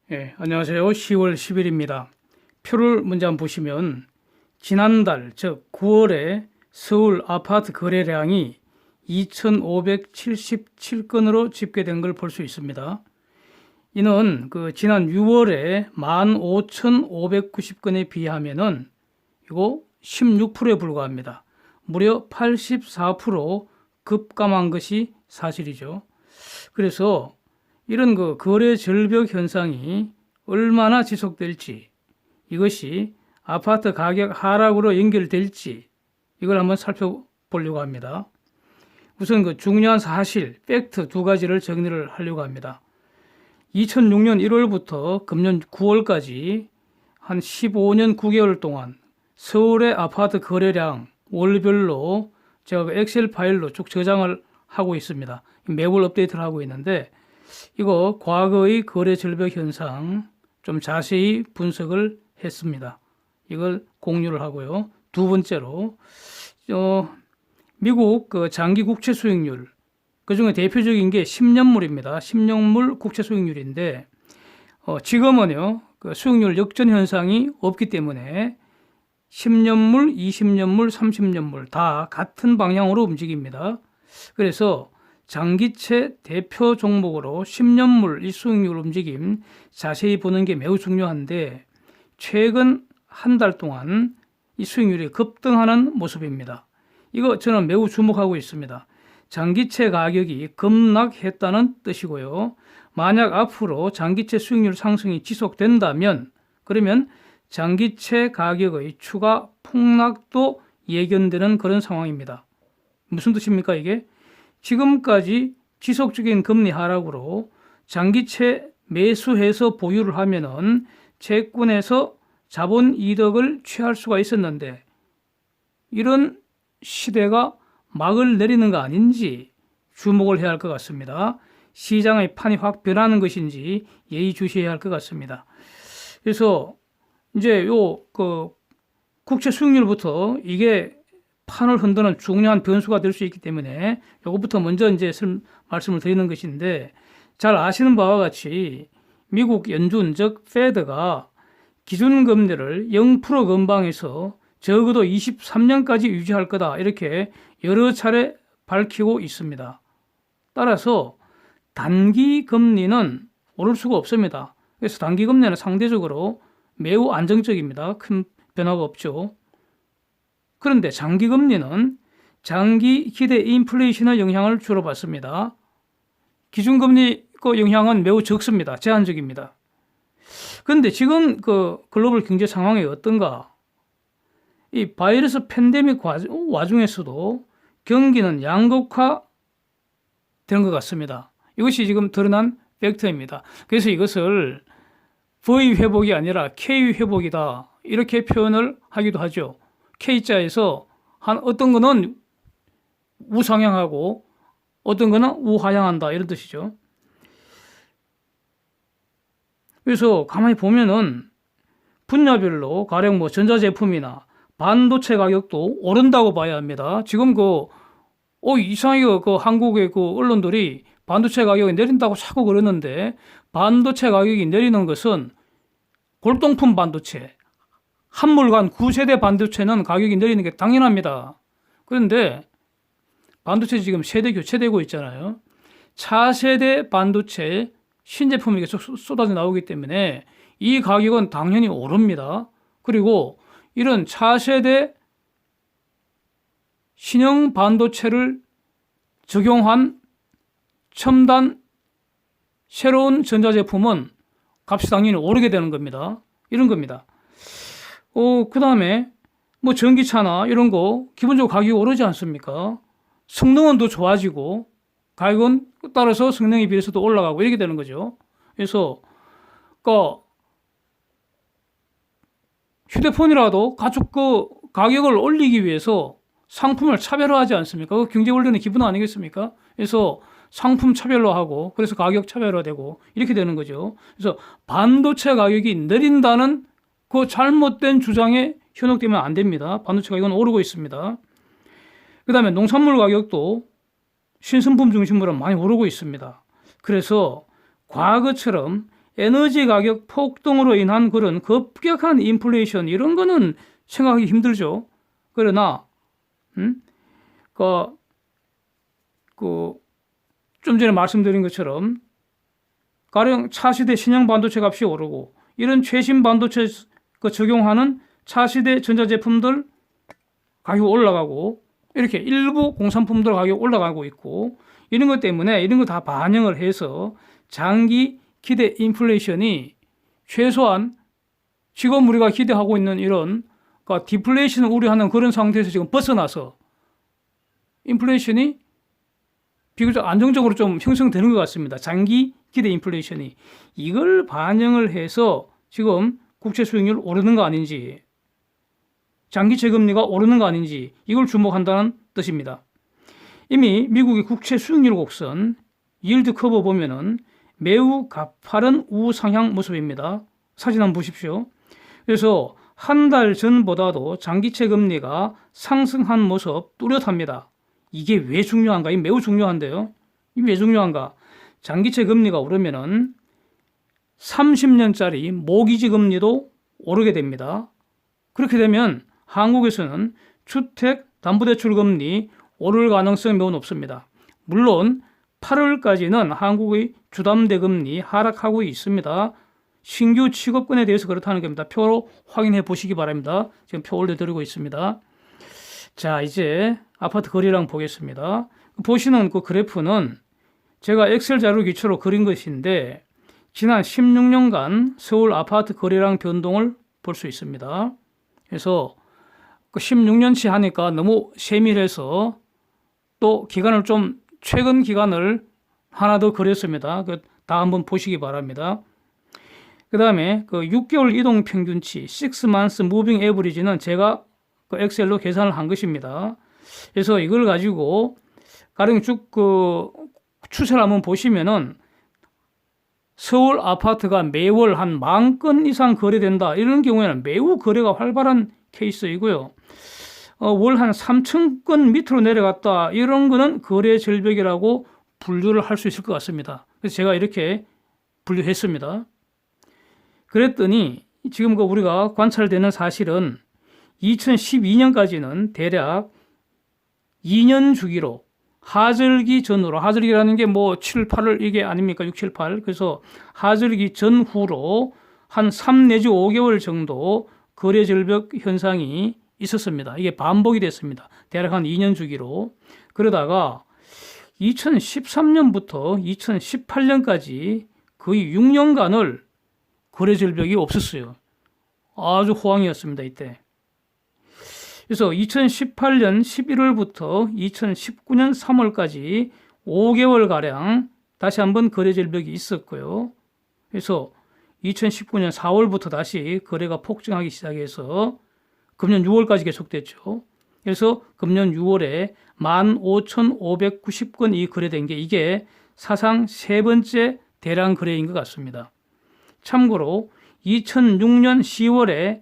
안녕하세요. 10월 10일입니다. 표를 먼저 한번 보시면 지난달 즉 9월에 서울 아파트 거래량이 2,577건으로 집계된 걸 볼 수 있습니다. 이는 지난 6월에 15,590건에 비하면은 이거 16%에 불과합니다. 무려 84% 급감한 것이 사실이죠. 그래서 이런 거래 절벽 현상이 얼마나 지속될지, 이것이 아파트 가격 하락으로 연결될지 이걸 한번 살펴보려고 합니다. 우선 중요한 사실, 팩트 두 가지를 정리를 하려고 합니다. 2006년 1월부터 금년 9월까지 한 15년 9개월 동안 서울의 아파트 거래량 월별로 제가 엑셀 파일로 쭉 저장을 하고 있습니다. 매월 업데이트를 하고 있는데 이거 과거의 거래 절벽 현상 좀 자세히 분석을 했습니다. 이걸 공유를 하고요. 두 번째로 미국 장기 국채 수익률, 그중에 대표적인 게 10년물입니다. 10년물 국채 수익률인데 지금은요 수익률 역전 현상이 없기 때문에 10년물, 20년물, 30년물 다 같은 방향으로 움직입니다. 그래서 장기채 대표 종목으로 10년물 이 수익률 움직임 자세히 보는 게 매우 중요한데 최근 한 달 동안 이 수익률이 급등하는 모습입니다. 이거 저는 매우 주목하고 있습니다. 장기채 가격이 급락했다는 뜻이고요. 만약 앞으로 장기채 수익률 상승이 지속된다면 그러면 장기채 가격의 추가 폭락도 예견되는 그런 상황입니다. 무슨 뜻입니까 이게? 지금까지 지속적인 금리 하락으로 장기채 매수해서 보유를 하면은 채권에서 자본 이득을 취할 수가 있었는데 이런 시대가 막을 내리는 거 아닌지 주목을 해야 할 것 같습니다. 시장의 판이 확 변하는 것인지 예의주시해야 할 것 같습니다. 그래서 이제 국채 수익률부터 이게 판을 흔드는 중요한 변수가 될 수 있기 때문에 이것부터 먼저 이제 말씀을 드리는 것인데 잘 아시는 바와 같이 미국 연준 즉 페드가 기준금리를 0% 근방에서 적어도 23년까지 유지할 거다 이렇게 여러 차례 밝히고 있습니다. 따라서 단기 금리는 오를 수가 없습니다. 그래서 단기 금리는 상대적으로 매우 안정적입니다. 큰 변화가 없죠. 그런데 장기 금리는 장기 기대 인플레이션의 영향을 주로 받습니다. 기준금리 영향은 매우 적습니다. 제한적입니다. 그런데 지금 글로벌 경제 상황이 어떤가? 이 바이러스 팬데믹 와중에서도 경기는 양극화 된 것 같습니다. 이것이 지금 드러난 팩트입니다. 그래서 이것을 V 회복이 아니라 K 회복이다 이렇게 표현을 하기도 하죠. K자에서 어떤 거는 우상향하고 어떤 거는 우하향한다 이런 뜻이죠. 그래서 가만히 보면은 분야별로 가령 전자제품이나 반도체 가격도 오른다고 봐야 합니다. 지금 이상하게 한국의 언론들이 반도체 가격이 내린다고 자꾸 그러는데 반도체 가격이 내리는 것은 골동품 반도체, 한물간 9세대 반도체는 가격이 내리는 게 당연합니다. 그런데 반도체 지금 세대 교체되고 있잖아요. 차세대 반도체 신제품이 계속 쏟아져 나오기 때문에 이 가격은 당연히 오릅니다. 그리고 이런 차세대 신형 반도체를 적용한 첨단 새로운 전자제품은 값이 당연히 오르게 되는 겁니다. 이런 겁니다. 그 다음에 전기차나 이런 거 기본적으로 가격이 오르지 않습니까? 성능은 더 좋아지고 가격은 따라서 성능에 비해서도 올라가고 이렇게 되는 거죠. 그래서 휴대폰이라도 가축 가격을 올리기 위해서 상품을 차별화하지 않습니까? 그 경제 원리는 기본 아니겠습니까? 그래서 상품 차별화하고 그래서 가격 차별화되고 이렇게 되는 거죠. 그래서 반도체 가격이 내린다는 그 잘못된 주장에 현혹되면 안 됩니다. 반도체 가격은 오르고 있습니다. 그 다음에 농산물 가격도 신선품 중심으로 많이 오르고 있습니다. 그래서 과거처럼 에너지 가격 폭등으로 인한 그런 급격한 인플레이션 이런 거는 생각하기 힘들죠. 그러나 좀 전에 말씀드린 것처럼 가령 차세대 신형 반도체 값이 오르고 이런 최신 반도체 적용하는 차세대 전자제품들 가격 올라가고 이렇게 일부 공산품들 가격 올라가고 있고 이런 것 때문에 이런 거 다 반영을 해서 장기 기대 인플레이션이 최소한 지금 우리가 기대하고 있는 이런 디플레이션을 우려하는 그런 상태에서 지금 벗어나서 인플레이션이 비교적 안정적으로 좀 형성되는 것 같습니다. 장기 기대 인플레이션이 이걸 반영을 해서 지금 국채 수익률 오르는 거 아닌지 장기 채금리가 오르는 거 아닌지 이걸 주목한다는 뜻입니다. 이미 미국의 국채 수익률 곡선 yield 커브 보면은 매우 가파른 우상향 모습입니다. 사진 한번 보십시오. 그래서 한 달 전보다도 장기채 금리가 상승한 모습 뚜렷합니다. 이게 왜 중요한가? 이게 매우 중요한데요. 이게 왜 중요한가? 장기채 금리가 오르면은 30년짜리 모기지 금리도 오르게 됩니다. 그렇게 되면 한국에서는 주택 담보대출 금리 오를 가능성이 매우 높습니다. 물론 8월까지는 한국의 주담대금리 하락하고 있습니다. 신규 취급권에 대해서 그렇다는 겁니다. 표로 확인해 보시기 바랍니다. 지금 표 올려드리고 있습니다. 자, 이제 아파트 거래량 보겠습니다. 보시는 그 그래프는 제가 엑셀 자료 기초로 그린 것인데 지난 16년간 서울 아파트 거래량 변동을 볼 수 있습니다. 그래서 16년치 하니까 너무 세밀해서 또 기간을 좀 최근 기간을 하나 더 그렸습니다. 다 한번 보시기 바랍니다. 그 다음에 6개월 이동 평균치 6 months moving average는 제가 엑셀로 계산을 한 것입니다. 그래서 이걸 가지고 가령 쭉 추세를 한번 보시면은 서울 아파트가 매월 한 10,000건 이상 거래된다. 이런 경우에는 매우 거래가 활발한 케이스이고요. 월 한 3,000건 밑으로 내려갔다. 이런 거는 거래 절벽이라고 분류를 할 수 있을 것 같습니다. 그래서 제가 이렇게 분류했습니다. 그랬더니 지금 우리가 관찰되는 사실은 2012년까지는 대략 2년 주기로 하절기 전후로, 하절기라는 게 7, 8월 이게 아닙니까? 6, 7, 8. 그래서 하절기 전후로 한 3 내지 5개월 정도 거래 절벽 현상이 있었습니다. 이게 반복이 됐습니다. 대략 한 2년 주기로. 그러다가 2013년부터 2018년까지 거의 6년간을 거래 절벽이 없었어요. 아주 호황이었습니다, 이때. 그래서 2018년 11월부터 2019년 3월까지 5개월가량 다시 한번 거래 절벽이 있었고요. 그래서 2019년 4월부터 다시 거래가 폭증하기 시작해서 금년 6월까지 계속됐죠. 그래서 금년 6월에 15,590건이 거래된 게 이게 사상 세 번째 대량 거래인 것 같습니다. 참고로 2006년 10월에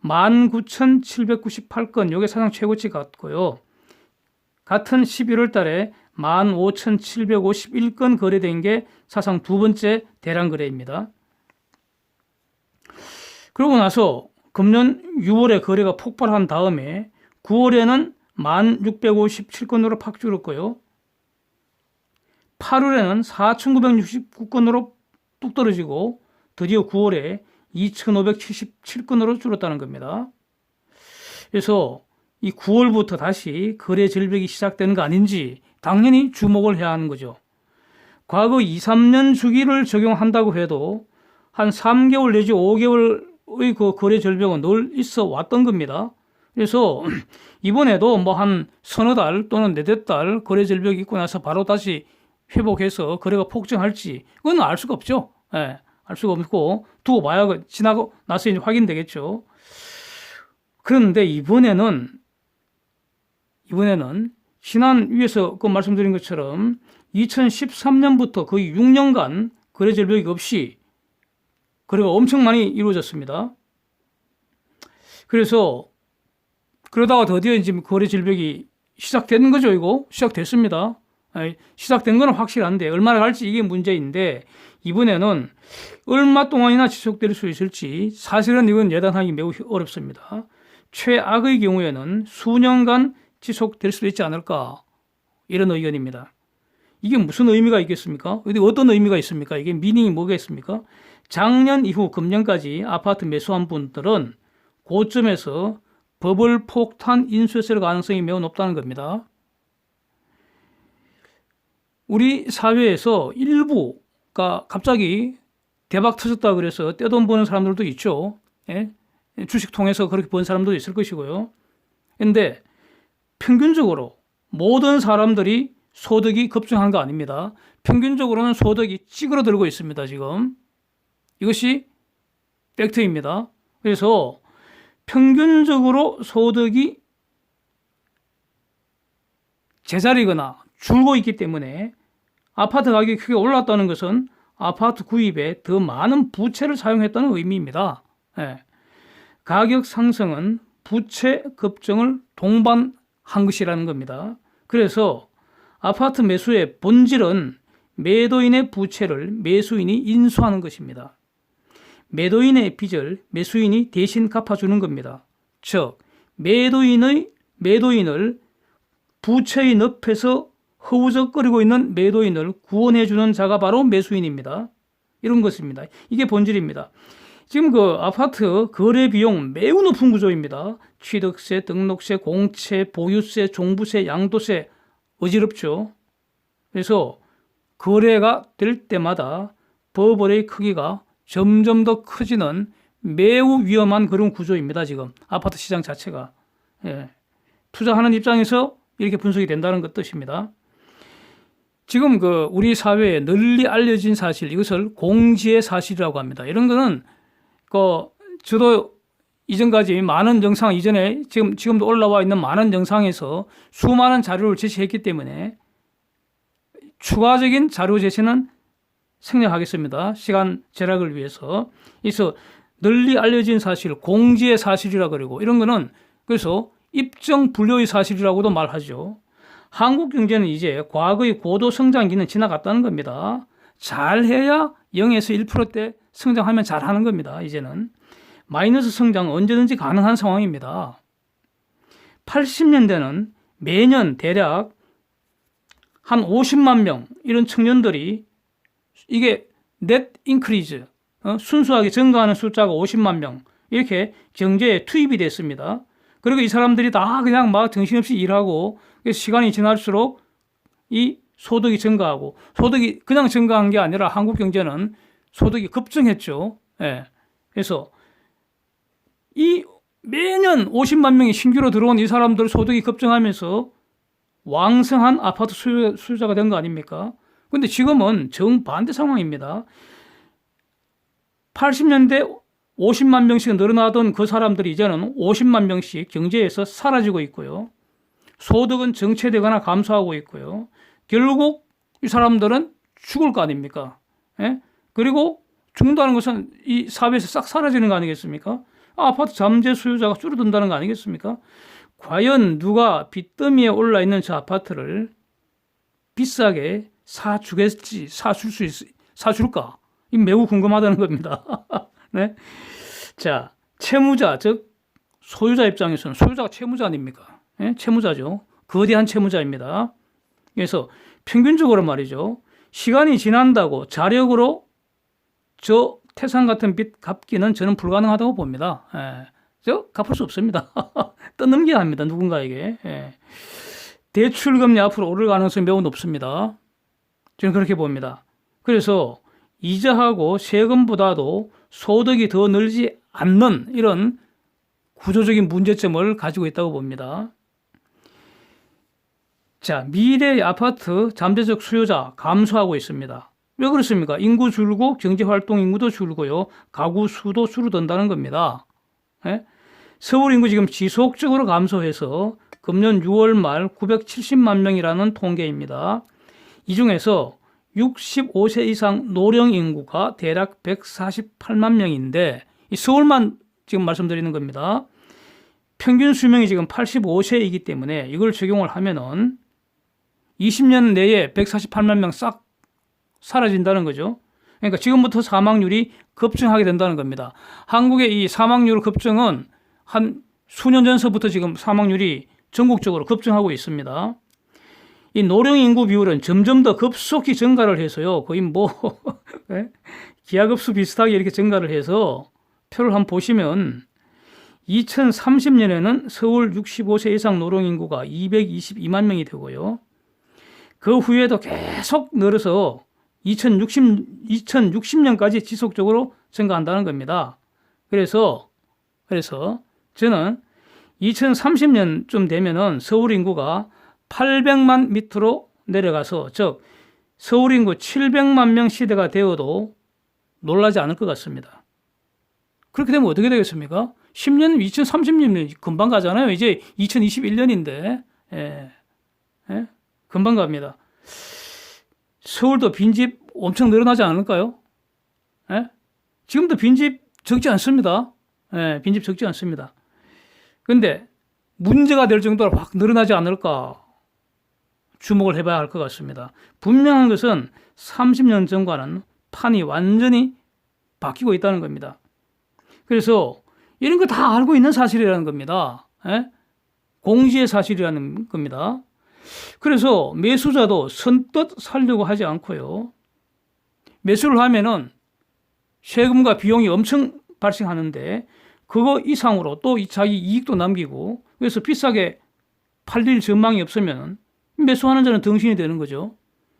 19,798건, 이게 사상 최고치 같고요. 같은 11월 달에 15,751건 거래된 게 사상 두 번째 대량 거래입니다. 그러고 나서 금년 6월에 거래가 폭발한 다음에 9월에는 1,657건으로 팍 줄었고요. 8월에는 4,969건으로 뚝 떨어지고 드디어 9월에 2,577건으로 줄었다는 겁니다. 그래서 이 9월부터 다시 거래 절벽이 시작되는 거 아닌지 당연히 주목을 해야 하는 거죠. 과거 2, 3년 주기를 적용한다고 해도 한 3개월 내지 5개월의 그 거래 절벽은 늘 있어 왔던 겁니다. 그래서 이번에도 한 서너 달 또는 네댓 달 거래 절벽이 있고 나서 바로 다시 회복해서 거래가 폭증할지 그건 알 수가 없죠. 예. 알 수가 없고 두고 봐야 지나고 나서 이제 확인되겠죠. 그런데 이번에는 지난 위에서 말씀드린 것처럼 2013년부터 거의 6년간 거래 절벽이 없이 거래가 엄청 많이 이루어졌습니다. 그래서 그러다가 드디어 이제 거래 절벽이 시작되는 거죠. 이거 시작됐습니다. 시작된 건 확실한데 얼마나 갈지 이게 문제인데, 이번에는 얼마 동안이나 지속될 수 있을지 사실은 이건 예단하기 매우 어렵습니다. 최악의 경우에는 수년간 지속될 수도 있지 않을까, 이런 의견입니다. 이게 무슨 의미가 있겠습니까? 어떤 의미가 있습니까? 이게 미닝이 뭐겠습니까? 작년 이후 금년까지 아파트 매수한 분들은 고점에서 버블 폭탄 인수했을 가능성이 매우 높다는 겁니다. 우리 사회에서 일부가 갑자기 대박 터졌다 그래서 떼돈 버는 사람들도 있죠. 예? 주식 통해서 그렇게 번 사람도 있을 것이고요. 그런데 평균적으로 모든 사람들이 소득이 급증한 거 아닙니다. 평균적으로는 소득이 찌그러들고 있습니다. 지금 이것이 팩트입니다. 그래서 평균적으로 소득이 제자리거나 줄고 있기 때문에 아파트 가격이 크게 올랐다는 것은 아파트 구입에 더 많은 부채를 사용했다는 의미입니다. 예. 가격 상승은 부채 급증을 동반한 것이라는 겁니다. 그래서 아파트 매수의 본질은 매도인의 부채를 매수인이 인수하는 것입니다. 매도인의 빚을 매수인이 대신 갚아주는 겁니다. 즉, 매도인을 부채의 늪에서 허우적거리고 있는 매도인을 구원해주는 자가 바로 매수인입니다. 이런 것입니다. 이게 본질입니다. 지금 그 아파트 거래 비용 매우 높은 구조입니다. 취득세, 등록세, 공채, 보유세, 종부세, 양도세 어지럽죠. 그래서 거래가 될 때마다 버블의 크기가 점점 더 커지는 매우 위험한 그런 구조입니다. 지금 아파트 시장 자체가. 예. 투자하는 입장에서 이렇게 분석이 된다는 것 뜻입니다. 지금 그 우리 사회에 널리 알려진 사실, 이것을 공지의 사실이라고 합니다. 이런 거는 저도 이전까지 많은 영상, 이전에 지금도 올라와 있는 많은 영상에서 수많은 자료를 제시했기 때문에 추가적인 자료 제시는 생략하겠습니다. 시간 절약을 위해서. 그래서 널리 알려진 사실, 공지의 사실이라 그러고, 이런 거는 그래서 입증 불료의 사실이라고도 말하죠. 한국 경제는 이제 과거의 고도 성장기는 지나갔다는 겁니다. 잘해야 0에서 1%대 성장하면 잘하는 겁니다. 이제는 마이너스 성장은 언제든지 가능한 상황입니다. 80년대는 매년 대략 한 50만 명 이런 청년들이, 이게 넷 인크리즈, 순수하게 증가하는 숫자가 50만 명 이렇게 경제에 투입이 됐습니다. 그리고 이 사람들이 다 그냥 막 정신없이 일하고, 시간이 지날수록 이 소득이 증가하고, 소득이 그냥 증가한 게 아니라 한국 경제는 소득이 급증했죠. 예. 그래서 이 매년 50만 명이 신규로 들어온 이 사람들 소득이 급증하면서 왕성한 아파트 수요자가 된 거 아닙니까? 근데 지금은 정반대 상황입니다. 80년대 50만 명씩 늘어나던 그 사람들이 이제는 50만 명씩 경제에서 사라지고 있고요. 소득은 정체되거나 감소하고 있고요. 결국 이 사람들은 죽을 거 아닙니까? 예? 그리고 죽는다는 것은 이 사회에서 싹 사라지는 거 아니겠습니까? 아파트 잠재 수요자가 줄어든다는 거 아니겠습니까? 과연 누가 빚더미에 올라 있는 저 아파트를 비싸게 사줄까? 이 매우 궁금하다는 겁니다. 네? 자, 채무자, 즉 소유자 입장에서는, 소유자가 채무자 아닙니까? 예? 채무자죠. 거대한 채무자입니다. 그래서 평균적으로 말이죠, 시간이 지난다고 자력으로 저 태산 같은 빚 갚기는 저는 불가능하다고 봅니다. 예. 저 갚을 수 없습니다. 떠넘겨야 합니다. 누군가에게. 예. 대출금리 앞으로 오를 가능성이 매우 높습니다. 저는 그렇게 봅니다. 그래서 이자하고 세금보다도 소득이 더 늘지 않는 이런 구조적인 문제점을 가지고 있다고 봅니다. 자, 미래의 아파트 잠재적 수요자 감소하고 있습니다. 왜 그렇습니까? 인구 줄고 경제활동 인구도 줄고요. 가구 수도 줄어든다는 겁니다. 예? 서울 인구 지금 지속적으로 감소해서 금년 6월 말 970만 명이라는 통계입니다. 이 중에서 65세 이상 노령 인구가 대략 148만 명인데, 이 서울만 지금 말씀드리는 겁니다. 평균 수명이 지금 85세이기 때문에 이걸 적용을 하면은 20년 내에 148만 명 싹 사라진다는 거죠. 그러니까 지금부터 사망률이 급증하게 된다는 겁니다. 한국의 이 사망률 급증은 한 수년 전서부터 지금 사망률이 전국적으로 급증하고 있습니다. 이 노령 인구 비율은 점점 더 급속히 증가를 해서요. 거의 뭐 기하급수 비슷하게 이렇게 증가를 해서 표를 한번 보시면 2030년에는 서울 65세 이상 노령 인구가 222만 명이 되고요. 그 후에도 계속 늘어서 2060년까지 지속적으로 증가한다는 겁니다. 그래서 저는 2030년쯤 되면은 서울 인구가 800만 밑으로 내려가서, 즉 서울 인구 700만 명 시대가 되어도 놀라지 않을 것 같습니다. 그렇게 되면 어떻게 되겠습니까? 10년, 2030년 금방 가잖아요. 이제 2021년인데 금방 갑니다. 서울도 빈집 엄청 늘어나지 않을까요? 지금도 빈집 적지 않습니다. 빈집 적지 않습니다. 그런데 문제가 될 정도로 확 늘어나지 않을까 주목을 해봐야 할 것 같습니다. 분명한 것은 30년 전과는 판이 완전히 바뀌고 있다는 겁니다. 그래서 이런 거 다 알고 있는 사실이라는 겁니다. 공시의 사실이라는 겁니다. 그래서 매수자도 선뜻 살려고 하지 않고요. 매수를 하면은 세금과 비용이 엄청 발생하는데 그거 이상으로 또 자기 이익도 남기고, 그래서 비싸게 팔릴 전망이 없으면 매수하는 자는 덩신이 되는 거죠.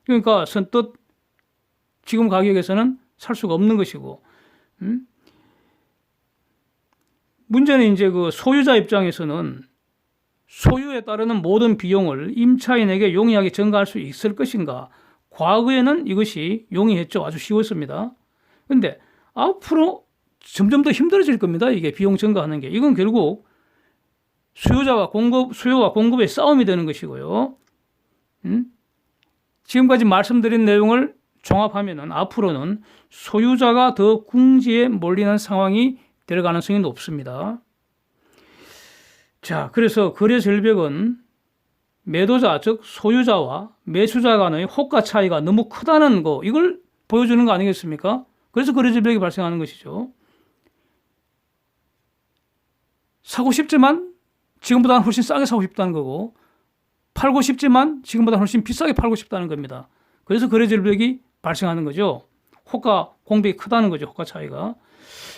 그러니까 선뜻 지금 가격에서는 살 수가 없는 것이고, 문제는 이제 그 소유자 입장에서는 소유에 따르는 모든 비용을 임차인에게 용이하게 전가할 수 있을 것인가? 과거에는 이것이 용이했죠. 아주 쉬웠습니다. 그런데 앞으로 점점 더 힘들어질 겁니다. 이게 비용 전가하는 게. 이건 결국 수요와 공급의 싸움이 되는 것이고요. 지금까지 말씀드린 내용을 종합하면은 앞으로는 소유자가 더 궁지에 몰리는 상황이 될 가능성이 높습니다. 자, 그래서 거래 절벽은 매도자, 즉 소유자와 매수자 간의 호가 차이가 너무 크다는 거, 이걸 보여주는 거 아니겠습니까? 그래서 거래 절벽이 발생하는 것이죠. 사고 싶지만 지금보다는 훨씬 싸게 사고 싶다는 거고, 팔고 싶지만 지금보다 훨씬 비싸게 팔고 싶다는 겁니다. 그래서 거래 절벽이 발생하는 거죠. 호가 공백이 크다는 거죠. 호가 차이가.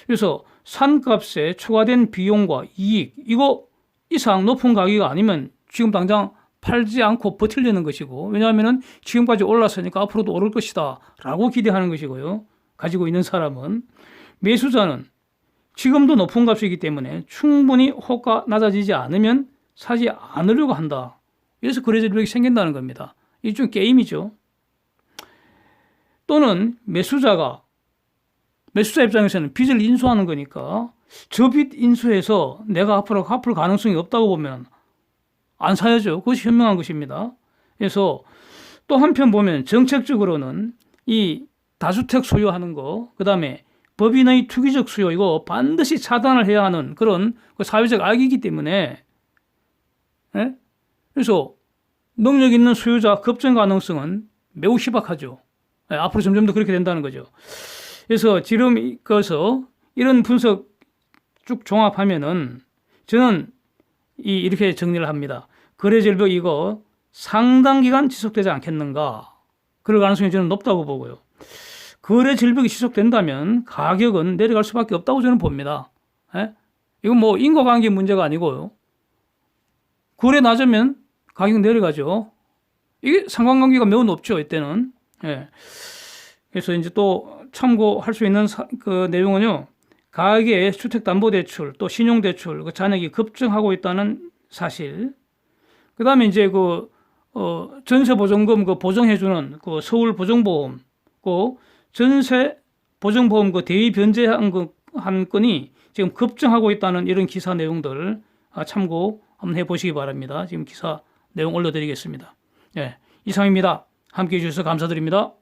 그래서 산값에 추가된 비용과 이익, 이거 이상 높은 가격이 아니면 지금 당장 팔지 않고 버틸려는 것이고, 왜냐하면 지금까지 올랐으니까 앞으로도 오를 것이다 라고 기대하는 것이고요. 가지고 있는 사람은. 매수자는 지금도 높은 값이기 때문에 충분히 호가 낮아지지 않으면 사지 않으려고 한다. 그래서 거래 절벽이 생긴다는 겁니다. 일종의 게임이죠. 또는 매수자 입장에서는 빚을 인수하는 거니까 저 빚 인수해서 내가 앞으로 갚을 가능성이 없다고 보면 안 사야죠. 그것이 현명한 것입니다. 그래서 또 한편 보면 정책적으로는 이 다주택 소유하는 거, 그 다음에 법인의 투기적 수요, 이거 반드시 차단을 해야 하는 그런 사회적 악이기 때문에, 그래서 능력 있는 소유자 급증 가능성은 매우 희박하죠. 앞으로 점점 더 그렇게 된다는 거죠. 그래서 지금 이런 분석 쭉 종합하면은 저는 이렇게 정리를 합니다. 거래 절벽 이거 상당 기간 지속되지 않겠는가? 그럴 가능성이 저는 높다고 보고요. 거래 절벽이 지속된다면 가격은 내려갈 수밖에 없다고 저는 봅니다. 이건 뭐 인과관계 문제가 아니고요. 거래 낮으면 가격 내려가죠. 이게 상관관계가 매우 높죠, 이때는. 그래서 이제 또 참고할 수 있는 그 내용은요, 가계의 주택담보대출, 또 신용대출, 그 잔액이 급증하고 있다는 사실. 그 다음에 이제 전세보증금 보정해주는 서울보증보험, 전세보증보험 대위 변제한 한 건이 지금 급증하고 있다는 이런 기사 내용들 참고 한번 해보시기 바랍니다. 지금 기사 내용 올려드리겠습니다. 이상입니다. 함께해 주셔서 감사드립니다.